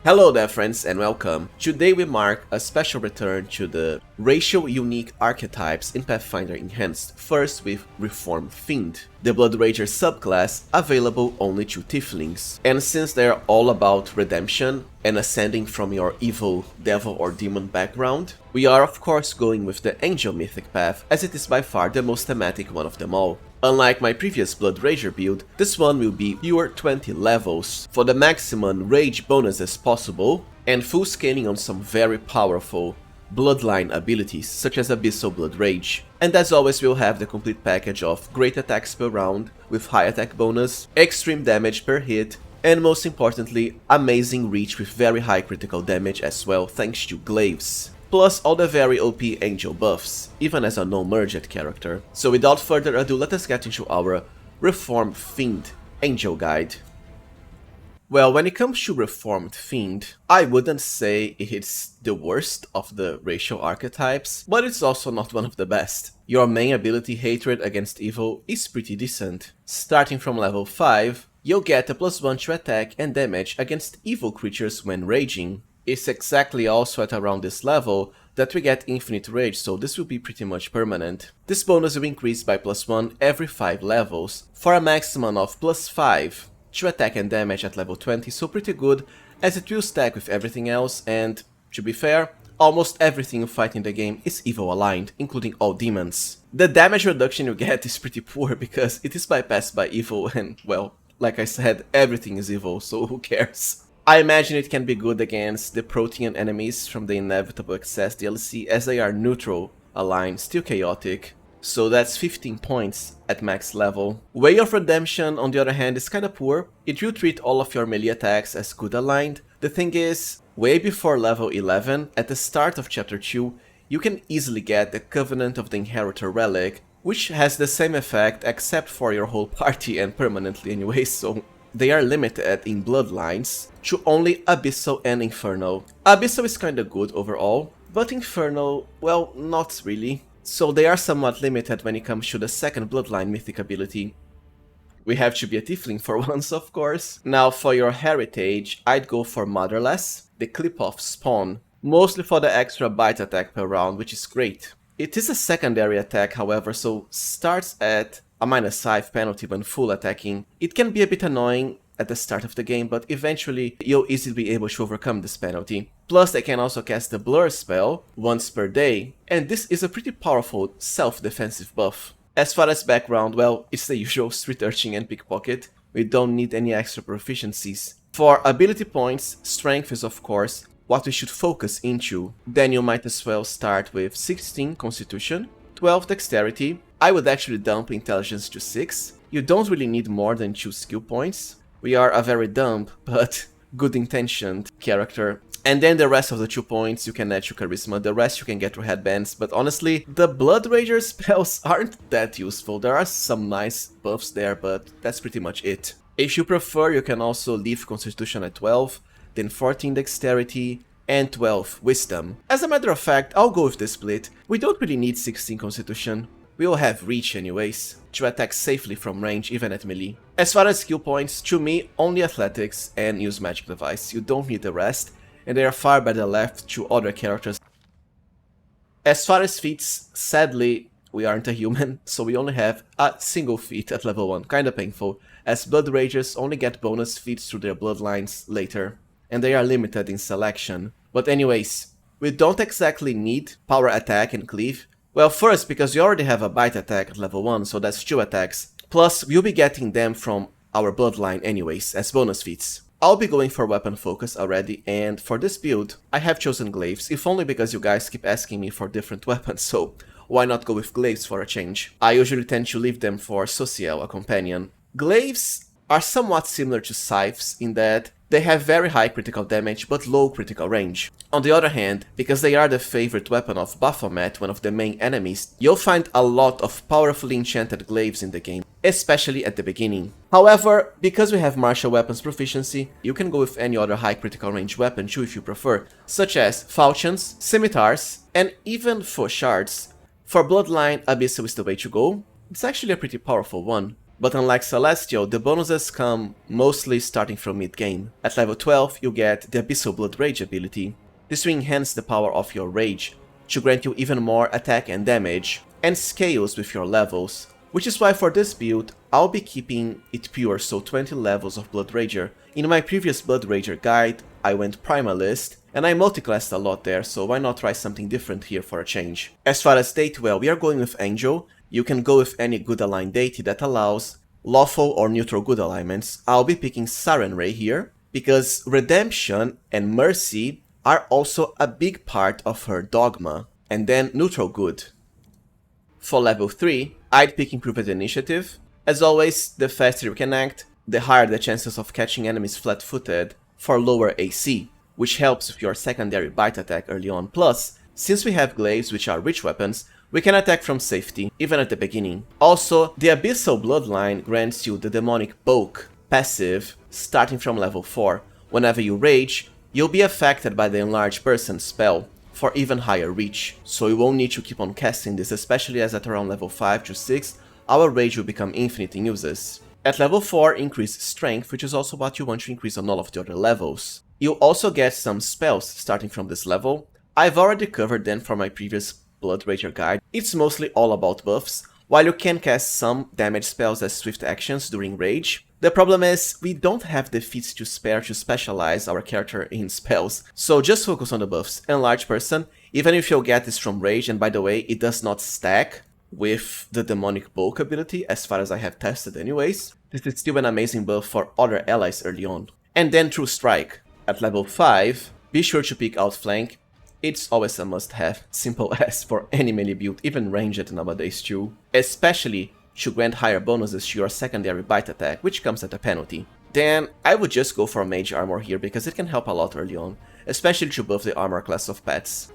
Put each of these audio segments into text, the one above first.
Hello there friends and welcome. Today we mark a special return to the racial unique archetypes in Pathfinder Enhanced, first with Reformed Fiend, the Blood Rager subclass available only to Tieflings. And since they're all about redemption and ascending from your evil, devil or demon background, we are of course going with the ANGEL Mythic Path, as it is by far the most thematic one of them all. Unlike my previous Blood Rager build, this one will be pure 20 levels for the maximum rage bonuses possible and full scaling on some very powerful Bloodline abilities such as Abyssal Blood Rage. And as always we'll have the complete package of great attacks per round with high attack bonus, extreme damage per hit, and most importantly amazing reach with very high critical damage as well thanks to glaives. Plus all the very OP angel buffs, even as a no-merged character. So without further ado, let us get into our Reformed Fiend Angel Guide. Well, when it comes to Reformed Fiend, I wouldn't say it's the worst of the racial archetypes, but it's also not one of the best. Your main ability, Hatred Against Evil, is pretty decent. Starting from level 5, you'll get a +1 to attack and damage against evil creatures when raging. It's exactly also at around this level that we get Infinite Rage, so this will be pretty much permanent. This bonus will increase by +1 every 5 levels, for a maximum of +5 to attack and damage at level 20, so pretty good, as it will stack with everything else, and, to be fair, almost everything you fight in the game is evil aligned, including all demons. The damage reduction you get is pretty poor because it is bypassed by evil and, well, like I said, everything is evil, so who cares? I imagine it can be good against the Protean enemies from the Inevitable Access DLC, as they are neutral aligned, still chaotic. So that's 15 points at max level. Way of Redemption, on the other hand, is kinda poor. It will treat all of your melee attacks as good aligned. The thing is, way before level 11, at the start of chapter 2, you can easily get the Covenant of the Inheritor Relic, which has the same effect except for your whole party and permanently anyway, so they are limited in Bloodlines to only Abyssal and Infernal. Abyssal is kinda good overall, but Infernal, well, not really. So they are somewhat limited when it comes to the second Bloodline mythic ability. We have to be a Tiefling for once, of course. Now for your heritage, I'd go for Motherless, the QLIPPOTH Spawn, mostly for the extra bite attack per round, which is great. It is a secondary attack, however, so starts at a -5 penalty when full attacking. It can be a bit annoying at the start of the game, but eventually you'll easily be able to overcome this penalty. Plus they can also cast the Blur spell once per day, and this is a pretty powerful self-defensive buff. As far as background, well, it's the usual Street Urchin and Pickpocket. We don't need any extra proficiencies. For ability points, Strength is of course what we should focus into. Then you might as well start with 16 Constitution, 12 Dexterity. I would actually dump Intelligence to 6. You don't really need more than 2 skill points. We are a very dumb, but good intentioned character. And then the rest of the 2 points you can add to Charisma, the rest you can get through headbands, but honestly, the Blood Rager spells aren't that useful. There are some nice buffs there, but that's pretty much it. If you prefer, you can also leave Constitution at 12, then 14 Dexterity, and 12 Wisdom. As a matter of fact, I'll go with the split. We don't really need 16 Constitution. We will have reach anyways, to attack safely from range even at melee. As far as skill points, to me, only athletics and use magic device. You don't need the rest, and they are far better left to other characters. As far as feats, sadly, we aren't a human, so we only have a single feat at level 1, kinda painful, as Blood Ragers only get bonus feats through their bloodlines later, and they are limited in selection. But anyways, we don't exactly need power attack and cleave. Well, first, because you already have a bite attack at level 1, so that's 2 attacks. Plus, we'll be getting them from our bloodline anyways, as bonus feats. I'll be going for weapon focus already, and for this build, I have chosen glaives, if only because you guys keep asking me for different weapons, so why not go with glaives for a change? I usually tend to leave them for Social, a companion. Glaives are somewhat similar to scythes in that they have very high critical damage but low critical range. On the other hand, because they are the favorite weapon of Baphomet, one of the main enemies, you'll find a lot of powerfully enchanted glaives in the game, especially at the beginning. However, because we have martial weapons proficiency, you can go with any other high critical range weapon too if you prefer, such as falchions, scimitars, and even faux shards. For Bloodline, Abyssal is the way to go. It's actually a pretty powerful one. But unlike Celestial, the bonuses come mostly starting from mid-game. At level 12, you get the Abyssal Blood Rage ability. This will enhance the power of your rage, to grant you even more attack and damage, and scales with your levels. Which is why for this build, I'll be keeping it pure, so 20 levels of Blood Rager. In my previous Blood Rager guide, I went Primalist, and I multiclassed a lot there, so why not try something different here for a change. As far as deity, well, we are going with Angel. You can go with any good aligned deity that allows lawful or neutral good alignments. I'll be picking Sarenrae here, because Redemption and Mercy are also a big part of her dogma, and then neutral good. For level 3, I'd pick Improved Initiative. As always, the faster you can act, the higher the chances of catching enemies flat-footed for lower AC, which helps with your secondary bite attack early on. Plus, since we have glaives, which are rich weapons, we can attack from safety, even at the beginning. Also, the Abyssal Bloodline grants you the Demonic Bulk passive starting from level 4. Whenever you rage, you'll be affected by the Enlarged Person spell for even higher reach, so you won't need to keep on casting this, especially as at around level 5 to 6, our rage will become infinite in uses. At level 4, increase strength, which is also what you want to increase on all of the other levels. You'll also get some spells starting from this level. I've already covered them for my previous Blood Rager guide. It's mostly all about buffs. While you can cast some damage spells as swift actions during rage, the problem is we don't have the feats to spare to specialize our character in spells, so just focus on the buffs. Enlarged Person, even if you'll get this from rage, and by the way, it does not stack with the Demonic Bulk ability, as far as I have tested anyways. This is still an amazing buff for other allies early on. And then True Strike. At level 5, be sure to pick Outflank. It's always a must-have, simple as for any melee build, even ranged nowadays too. Especially to grant higher bonuses to your secondary bite attack, which comes at a penalty. Then I would just go for Mage Armor here, because it can help a lot early on, especially to buff the armor class of pets.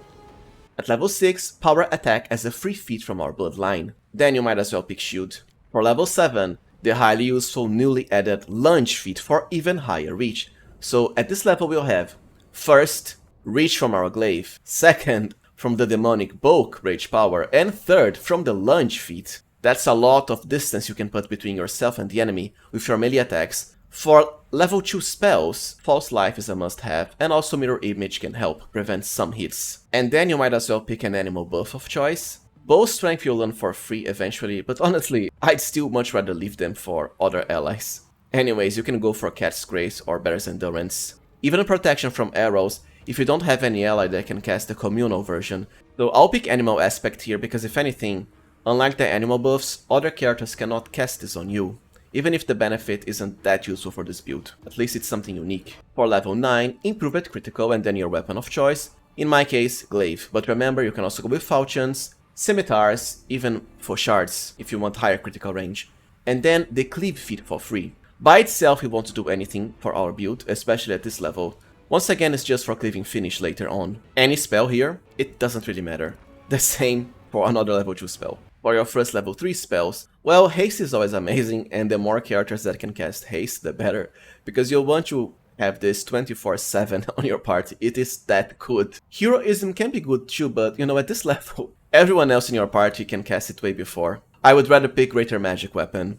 At level 6, Power Attack as a free feat from our Bloodline. Then you might as well pick Shield. For level 7, the highly useful newly added Lunge feat for even higher reach. So at this level we'll have, first, Reach from our Glaive, second, from the Demonic Bulk Rage Power, and third, from the Lunge feat. That's a lot of distance you can put between yourself and the enemy with your melee attacks. For level 2 spells, False Life is a must-have, and also Mirror Image can help prevent some hits. And then you might as well pick an animal buff of choice. Both Strength you'll learn for free eventually, but honestly, I'd still much rather leave them for other allies. Anyways, you can go for Cat's Grace or Bear's Endurance. Even Protection from arrows, if you don't have any ally that can cast the communal version. Though I'll pick Animal Aspect here because if anything, unlike the animal buffs, other characters cannot cast this on you. Even if the benefit isn't that useful for this build, at least it's something unique. For level 9, Improved Critical and then your weapon of choice, in my case, Glaive, but remember you can also go with Falchions, Scimitars, even for Shards if you want higher critical range, and then the Cleave feat for free. By itself it won't do anything for our build, especially at this level. Once again it's just for cleaving finish later on. Any spell here, it doesn't really matter. The same for another level 2 spell. For your first level 3 spells, well, Haste is always amazing, and the more characters that can cast Haste, the better, because you'll want to have this 24/7 on your party. It is that good. Heroism can be good too, but you know, at this level, everyone else in your party can cast it way before. I would rather pick Greater Magic Weapon.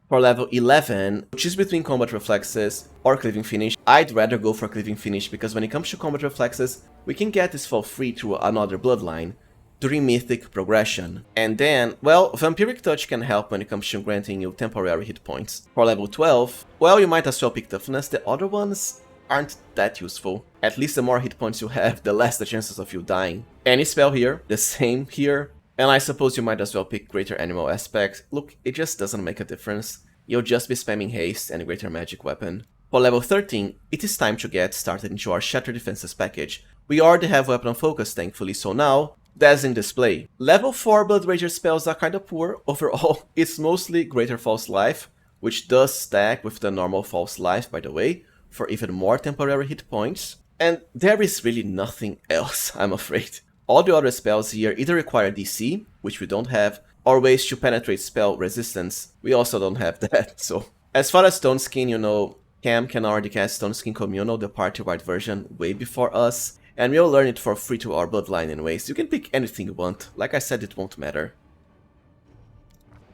For level 11, choose between Combat Reflexes or Cleaving Finish. I'd rather go for Cleaving Finish, because when it comes to Combat Reflexes, we can get this for free through another Bloodline during Mythic Progression. And then, well, Vampiric Touch can help when it comes to granting you temporary hit points. For level 12, well, you might as well pick Toughness. The other ones aren't that useful. At least the more hit points you have, the less the chances of you dying. Any spell here, the same here. And I suppose you might as well pick Greater Animal Aspect. Look, it just doesn't make a difference. You'll just be spamming Haste and Greater Magic Weapon. For level 13, it is time to get started into our Shattered Defenses package. We already have Weapon Focus thankfully, so now, Dazzling Display. Level 4 Blood Rager spells are kinda poor overall. It's mostly Greater False Life, which does stack with the normal False Life by the way, for even more temporary hit points. And there is really nothing else, I'm afraid. All the other spells here either require DC, which we don't have, or ways to penetrate spell resistance. We also don't have that, so. As far as Stone Skin, you know, Cam can already cast Stone Skin Communal, the party-wide version, way before us, and we'll learn it for free to our Bloodline anyways. You can pick anything you want, like I said, it won't matter.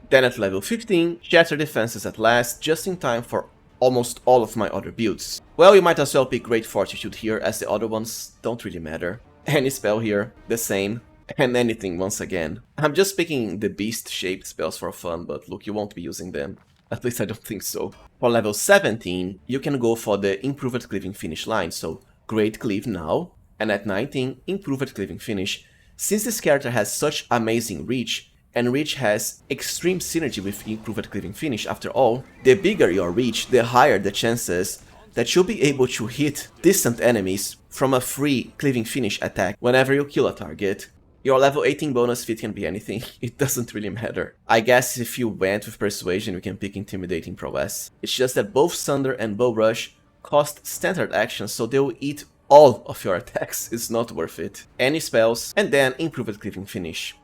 Then at level 15, shatter defenses at last, just in time for almost all of my other builds. Well, you might as well pick Great Fortitude here, as the other ones don't really matter. Any spell here, the same, and anything once again. I'm just picking the beast-shaped spells for fun, but look, you won't be using them. At least I don't think so. For level 17, you can go for the Improved Cleaving Finish line, so Great Cleave now, and at 19, Improved Cleaving Finish. Since this character has such amazing reach, and reach has extreme synergy with Improved Cleaving Finish after all, the bigger your reach, the higher the chances that you'll be able to hit distant enemies from a free Cleaving Finish attack whenever you kill a target. Your level 18 bonus feat can be anything, it doesn't really matter. I guess if you went with Persuasion, you can pick Intimidating Prowess. It's just that both Sunder and Bow Rush cost standard actions, so they will eat all of your attacks, it's not worth it. Any spells, and then Improved Cleaving Finish.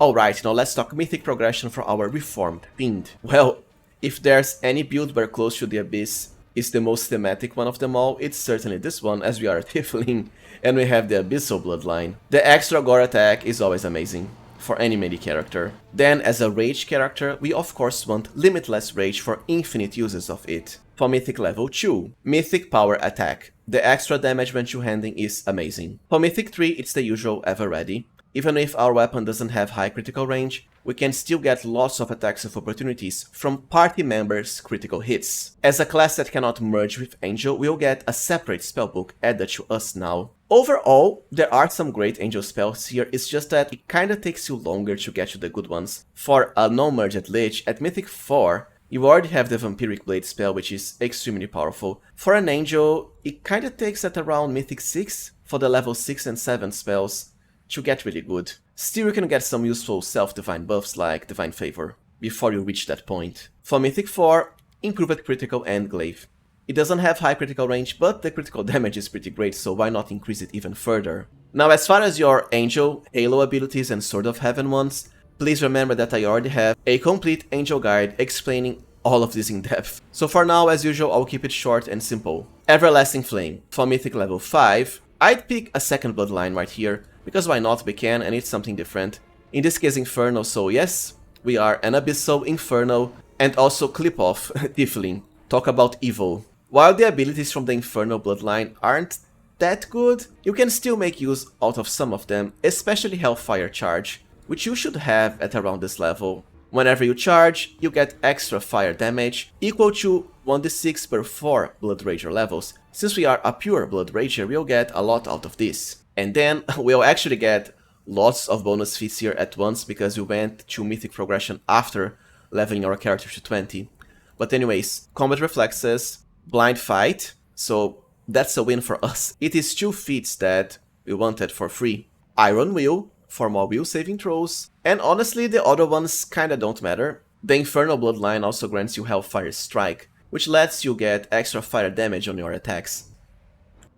Alright, now let's talk Mythic Progression for our Reformed Fiend. Well, if there's any build where Close to the Abyss is the most thematic one of them all, it's certainly this one, as we are a TIEFLING, and we have the Abyssal Bloodline. The extra gore attack is always amazing, for any melee character. Then, as a rage character, we of course want Limitless Rage for infinite uses of it. For Mythic level 2, Mythic Power Attack. The extra damage when two-handing is amazing. For Mythic 3, it's the usual Ever Ready. Even if our weapon doesn't have high critical range, we can still get lots of attacks of opportunities from party members' critical hits. As a class that cannot merge with Angel, we'll get a separate spellbook added to us now. Overall, there are some great Angel spells here, it's just that it kinda takes you longer to get to the good ones. For a non-merged Lich, at Mythic 4, you already have the Vampiric Blade spell, which is extremely powerful. For an Angel, it kinda takes at around Mythic 6 for the level 6 and 7 spells to get really good. Still, you can get some useful self-divine buffs like Divine Favor before you reach that point. For Mythic 4, Improved Critical and Glaive. It doesn't have high critical range, but the critical damage is pretty great, so why not increase it even further? Now, as far as your Angel, Halo abilities and Sword of Heaven ones, please remember that I already have a complete Angel guide explaining all of this in depth. So for now, as usual, I'll keep it short and simple. Everlasting Flame. For Mythic level 5, I'd pick a second Bloodline right here, because why not, we can, and it's something different. In this case, Infernal, so yes, we are an Abyssal, Infernal, and also QLIPPOTH TIEFLING. Talk about evil. While the abilities from the Infernal Bloodline aren't that good, you can still make use out of some of them, especially Hellfire Charge, which you should have at around this level. Whenever you charge, you get extra fire damage, equal to 1d6 per 4 Blood Rager levels. Since we are a pure Blood Rager, we'll get a lot out of this. And then we'll actually get lots of bonus feats here at once, because we went to Mythic Progression after leveling our character to 20. But anyways, Combat Reflexes, Blind Fight, so that's a win for us. It is 2 feats that we wanted for free. Iron Will, for more will saving throws, and honestly the other ones kinda don't matter. The Infernal Bloodline also grants you Hellfire Strike, which lets you get extra fire damage on your attacks.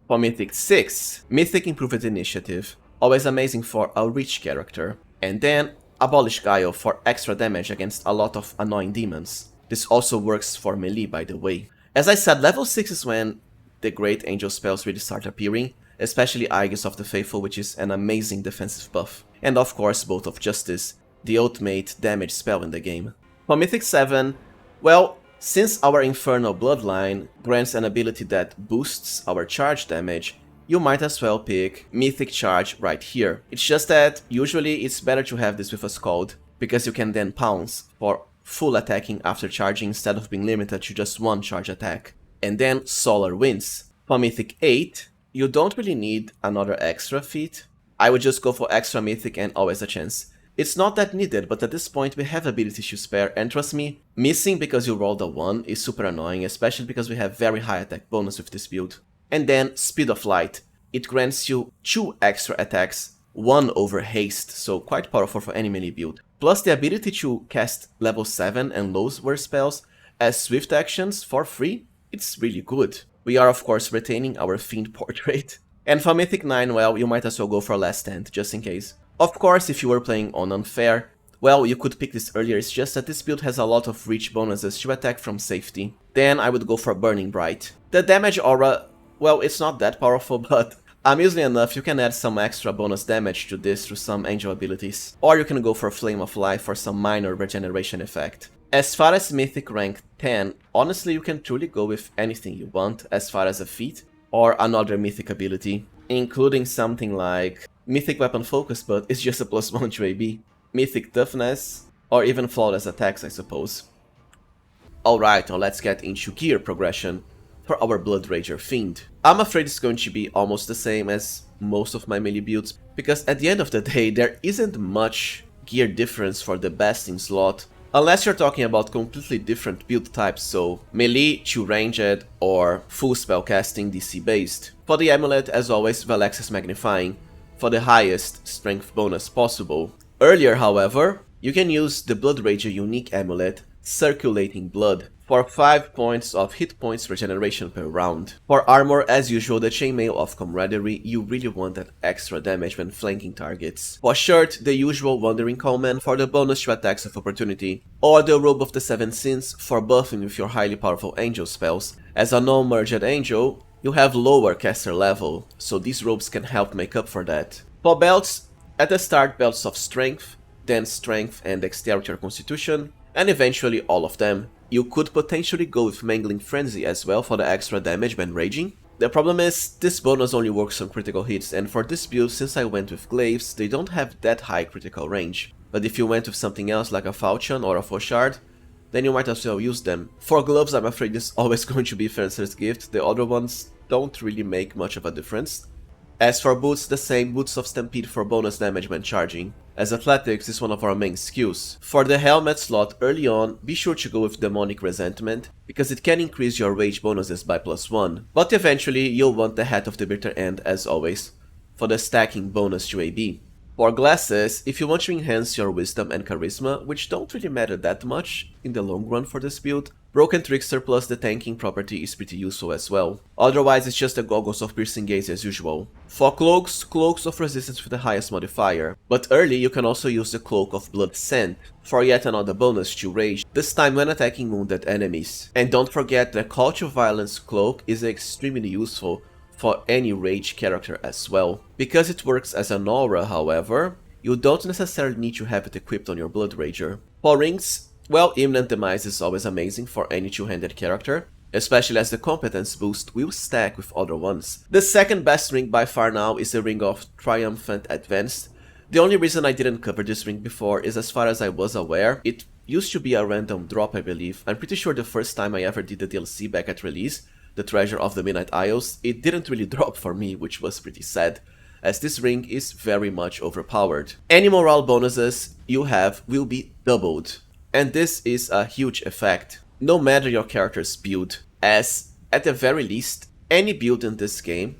For Mythic 6, Mythic Improved Initiative, always amazing for a rich character. And then Abolish Guile for extra damage against a lot of annoying demons. This also works for melee, by the way. As I said, level 6 is when the great angel spells really start appearing, especially Aegis of the Faithful, which is an amazing defensive buff. And of course, Bolt of Justice, the ultimate damage spell in the game. For Mythic 7, well, since our Infernal Bloodline grants an ability that boosts our charge damage, you might as well pick Mythic Charge right here. It's just that usually it's better to have this with a SKALD, because you can then pounce for full attacking after charging instead of being limited to just one charge attack. And then Solar Winds. For Mythic 8, you don't really need another extra feat. I would just go for extra Mythic and always a chance. It's not that needed, but at this point we have abilities to spare, and trust me, missing because you rolled a 1 is super annoying, especially because we have very high attack bonus with this build. And then Speed of Light. It grants you 2 extra attacks, 1 over haste, so quite powerful for any melee build. Plus the ability to cast level 7 and lower spells as swift actions for free, it's really good. We are of course retaining our Fiend portrait. And for Mythic 9, well, you might as well go for Last Stand, just in case. Of course, if you were playing on Unfair, well, you could pick this earlier, it's just that this build has a lot of reach bonuses to attack from safety. Then I would go for Burning Bright. The damage aura, well, it's not that powerful, but Amusingly enough, you can add some extra bonus damage to this through some angel abilities, or you can go for Flame of Life for some minor regeneration effect. As far as Mythic rank 10, honestly you can truly go with anything you want as far as a feat or another Mythic ability, including something like Mythic Weapon Focus, but it's just a +1 to AB, Mythic Toughness, or even Flawless Attacks, I suppose. Alright, now let's get into gear progression for our Blood Rager Fiend. I'm afraid it's going to be almost the same as most of my melee builds, because at the end of the day there isn't much gear difference for the best in slot, unless you're talking about completely different build types, so melee to ranged or full spellcasting DC based. For the amulet, as always, Velex's Magnifying for the highest strength bonus possible. Earlier, however, you can use the Blood Rager unique amulet, Circulating Blood, for 5 points of hit points regeneration per round. For armor, as usual, the Chainmail of Camaraderie, you really want that extra damage when flanking targets. For shirt, the usual Wandering Callman for the bonus to attacks of opportunity, or the Robe of the Seven Sins for buffing with your highly powerful angel spells. As a non-merged angel, you have lower caster level, so these robes can help make up for that. For belts, at the start belts of Strength, then Strength and Dexterity or Constitution, and eventually all of them. You could potentially go with Mangling Frenzy as well for the extra damage when raging. The problem is, this bonus only works on critical hits, and for this build, since I went with glaives, they don't have that high critical range. But if you went with something else like a falchion or a fauchard, then you might as well use them. For gloves, I'm afraid it's always going to be Fencer's Gift, the other ones don't really make much of a difference. As for boots, the same, Boots of Stampede for bonus damage when charging, as athletics is one of our main skills. For the helmet slot early on, be sure to go with Demonic Resentment, because it can increase your rage bonuses by +1, but eventually you'll want the Hat of the Bitter End as always, for the stacking bonus to AB. For glasses, if you want to enhance your wisdom and charisma, which don't really matter that much in the long run for this build, Broken Trickster plus the tanking property is pretty useful as well. Otherwise, it's just the Goggles of Piercing Gaze as usual. For cloaks, Cloaks of Resistance with the highest modifier, but early you can also use the Cloak of Blood Scent for yet another bonus to rage, this time when attacking wounded enemies. And don't forget the Call to Violence Cloak is extremely useful for any rage character as well. Because it works as an aura, however, you don't necessarily need to have it equipped on your Blood Rager. For rings, well, Imminent Demise is always amazing for any two-handed character, especially as the competence boost will stack with other ones. The second best ring by far now is the Ring of Triumphant Advanced. The only reason I didn't cover this ring before is, as far as I was aware, it used to be a random drop, I believe. I'm pretty sure the first time I ever did the DLC back at release, the Treasure of the Midnight Isles, it didn't really drop for me, which was pretty sad, as this ring is very much overpowered. Any morale bonuses you have will be doubled, and this is a huge effect, no matter your character's build, as, at the very least, any build in this game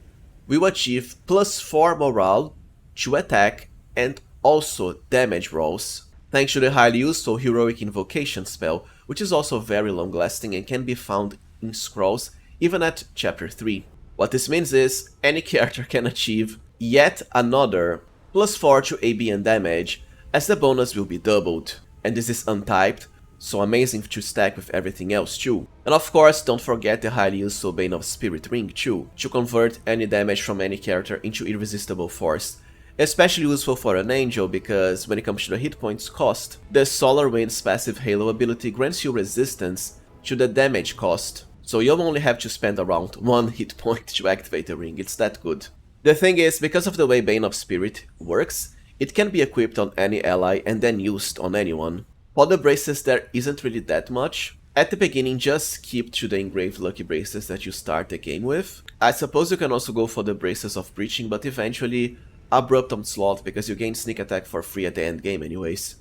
will achieve +4 morale to attack and also damage rolls, thanks to the highly useful Heroic Invocation spell, which is also very long-lasting and can be found in scrolls even at chapter 3. What this means is, any character can achieve yet another +4 to AB and damage, as the bonus will be doubled. And this is untyped, so amazing to stack with everything else too. And of course, don't forget the highly useful Bane of Spirit ring too, to convert any damage from any character into irresistible force. Especially useful for an angel, because when it comes to the hit points cost, the Solar Wind's passive Halo ability grants you resistance to the damage cost. So you'll only have to spend around 1 hit point to activate the ring, it's that good. The thing is, because of the way Bane of Spirit works, it can be equipped on any ally and then used on anyone. For the braces, there isn't really that much. At the beginning, just keep to the engraved lucky braces that you start the game with. I suppose you can also go for the braces of breaching, but eventually abrupt onslaught, because you gain sneak attack for free at the end game anyways.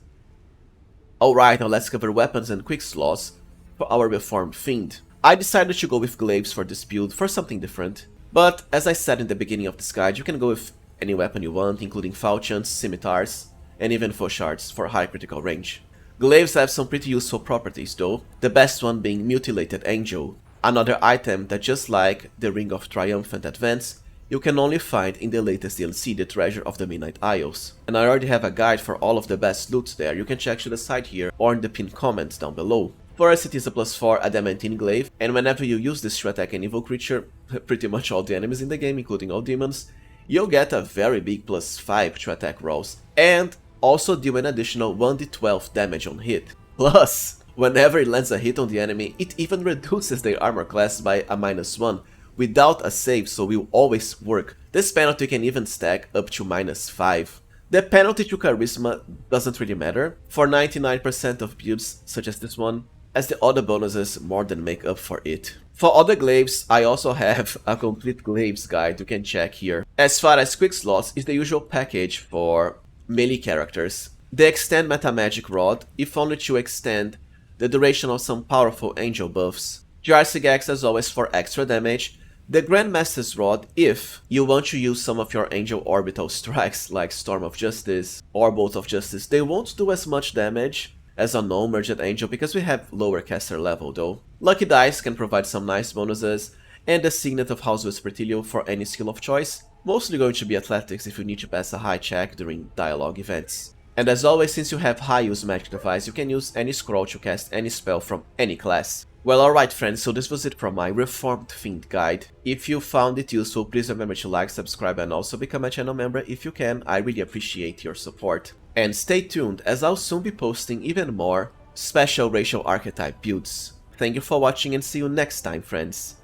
Alright, now let's cover weapons and Quickslots for our Reformed Fiend. I decided to go with glaives for this build for something different, but as I said in the beginning of this guide, you can go with any weapon you want, including falchions, scimitars, and even fauchards for high critical range. Glaives have some pretty useful properties though, the best one being Mutilated Angel, another item that, just like the Ring of Triumphant Advance, you can only find in the latest DLC, the Treasure of the Midnight Isles. And I already have a guide for all of the best loot there, you can check to the side here or in the pinned comments down below. First, it is a +4 Adamantine Glaive, and whenever you use this to attack an evil creature, pretty much all the enemies in the game, including all demons, you'll get a very big +5 to attack rolls, and also deal an additional 1d12 damage on hit. Plus, whenever it lands a hit on the enemy, it even reduces their armor class by a -1 without a save, so will always work. This penalty can even stack up to -5. The penalty to Charisma doesn't really matter for 99% of builds such as this one, as the other bonuses more than make up for it. For other glaives, I also have a complete glaives guide you can check here. As far as Quickslots is the usual package for melee characters. They extend Metamagic Rod, if only to extend the duration of some powerful angel buffs. Jarsigax as always for extra damage. The Grandmaster's Rod if you want to use some of your angel orbital strikes like Storm of Justice or Bolt of Justice. They won't do as much damage as a non-merged angel because we have lower caster level though. Lucky Dice can provide some nice bonuses, and the Signet of House Vespertilio for any skill of choice, mostly going to be athletics if you need to pass a high check during dialogue events. And as always, since you have high use magic device, you can use any scroll to cast any spell from any class. Well, alright friends, so this was it from my Reformed Fiend guide. If you found it useful, please remember to like, subscribe and also become a channel member if you can. I really appreciate your support. And stay tuned, as I'll soon be posting even more special racial archetype builds. Thank you for watching and see you next time, friends.